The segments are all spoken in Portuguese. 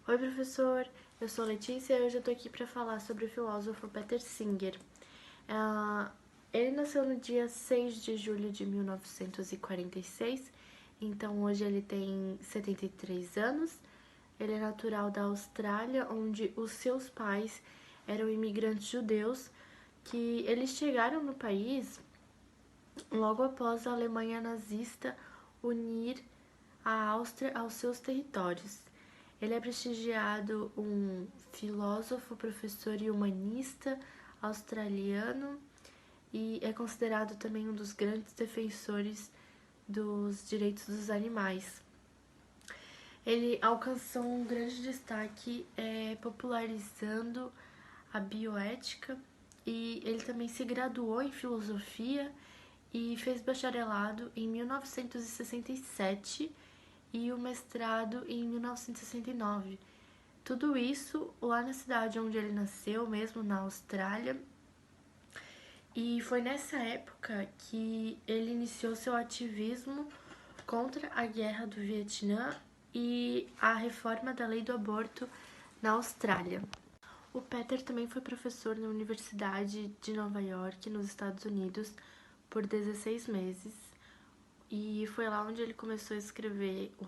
Oi, professor. Eu sou Letícia e hoje eu tô aqui para falar sobre o filósofo Peter Singer. Ele nasceu no dia 6 de julho de 1946, então hoje ele tem 73 anos. Ele é natural da Austrália, onde os seus pais eram imigrantes judeus que eles chegaram no país logo após a Alemanha nazista unir a Áustria aos seus territórios. Ele é prestigiado um filósofo, professor e humanista australiano e é considerado também um dos grandes defensores dos direitos dos animais. Ele alcançou um grande destaque popularizando a bioética e ele também se graduou em filosofia e fez bacharelado em 1967 e o mestrado em 1969. Tudo isso lá na cidade onde ele nasceu, mesmo na Austrália. E foi nessa época que ele iniciou seu ativismo contra a guerra do Vietnã e a reforma da lei do aborto na Austrália. O Peter também foi professor na Universidade de Nova York, nos Estados Unidos, por 16 meses. E foi lá onde ele começou a escrever o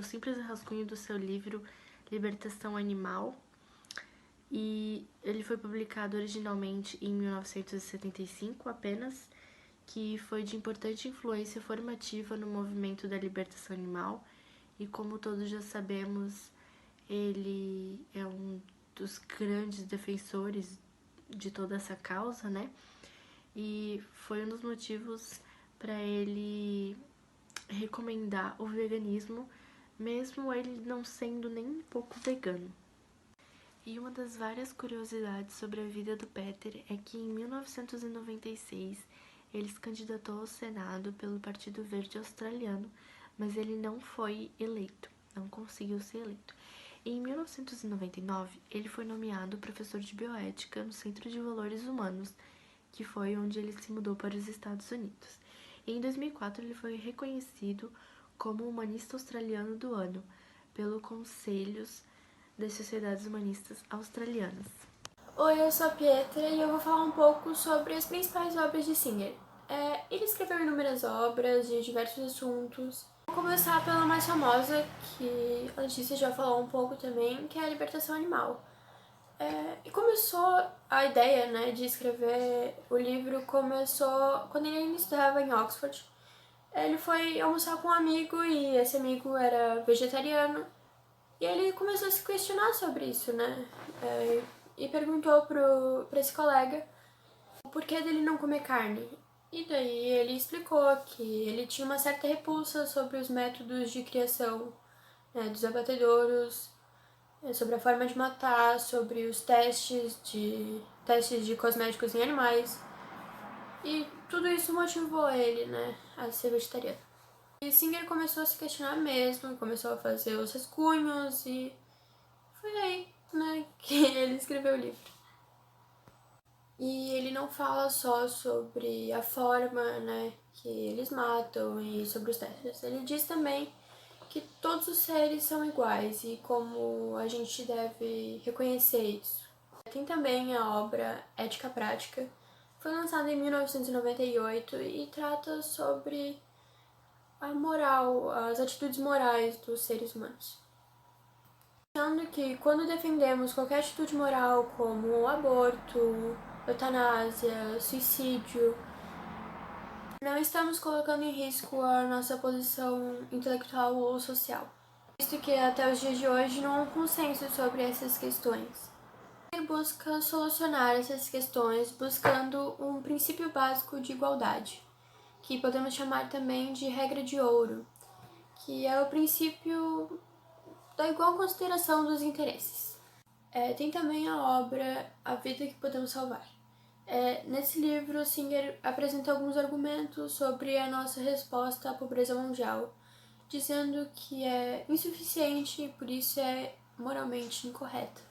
simples rascunho do seu livro Libertação Animal. E ele foi publicado originalmente em 1975 apenas, que foi de importante influência formativa no movimento da libertação animal. E como todos já sabemos, ele é um dos grandes defensores de toda essa causa, né? E foi um dos motivos para ele recomendar o veganismo, mesmo ele não sendo nem um pouco vegano. E uma das várias curiosidades sobre a vida do Peter é que em 1996 ele se candidatou ao Senado pelo Partido Verde Australiano, mas ele não foi eleito, não conseguiu ser eleito. Em 1999, ele foi nomeado professor de bioética no Centro de Valores Humanos, que foi onde ele se mudou para os Estados Unidos. E em 2004, ele foi reconhecido como Humanista Australiano do Ano pelo Conselhos das Sociedades Humanistas Australianas. Oi, eu sou a Pietra e eu vou falar um pouco sobre as principais obras de Singer. Ele escreveu inúmeras obras de diversos assuntos. Vou começar pela mais famosa, que a Letícia já falou um pouco também, que é a Libertação Animal. E começou a ideia, né, de escrever o livro começou quando ele ainda estudava em Oxford. Ele foi almoçar com um amigo e esse amigo era vegetariano. E ele começou a se questionar sobre isso, né? E perguntou pra esse colega o porquê dele não comer carne. E daí ele explicou que ele tinha uma certa repulsa sobre os métodos de criação, né, dos abatedouros, sobre a forma de matar, sobre os testes de cosméticos em animais. E tudo isso motivou ele, né, a ser vegetariano. E Singer começou a se questionar mesmo, começou a fazer os rascunhos e foi aí, né, que ele escreveu o livro. E ele não fala só sobre a forma, né, que eles matam e sobre os testes. Ele diz também que todos os seres são iguais e como a gente deve reconhecer isso. Tem também a obra Ética Prática, foi lançada em 1998 e trata sobre a moral, as atitudes morais dos seres humanos. Pensando que quando defendemos qualquer atitude moral como aborto, eutanásia, suicídio, não estamos colocando em risco a nossa posição intelectual ou social, visto que até os dias de hoje não há um consenso sobre essas questões. Ele busca solucionar essas questões buscando um princípio básico de igualdade, que podemos chamar também de regra de ouro, que é o princípio da igual consideração dos interesses. Tem também a obra A Vida que Podemos Salvar. Nesse livro, Singer apresenta alguns argumentos sobre a nossa resposta à pobreza mundial, dizendo que é insuficiente e por isso é moralmente incorreta.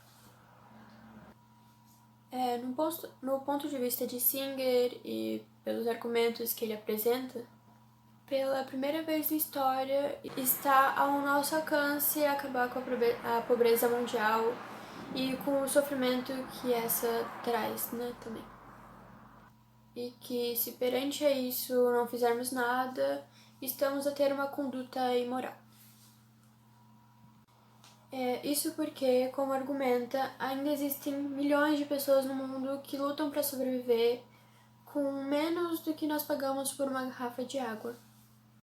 No ponto de vista de Singer e pelos argumentos que ele apresenta, Pela primeira vez na história, está ao nosso alcance acabar com a pobreza mundial e com o sofrimento que essa traz, né, também. E que, se perante a isso não fizermos nada, estamos a ter uma conduta imoral. Isso porque, como argumenta, ainda existem milhões de pessoas no mundo que lutam para sobreviver com menos do que nós pagamos por uma garrafa de água.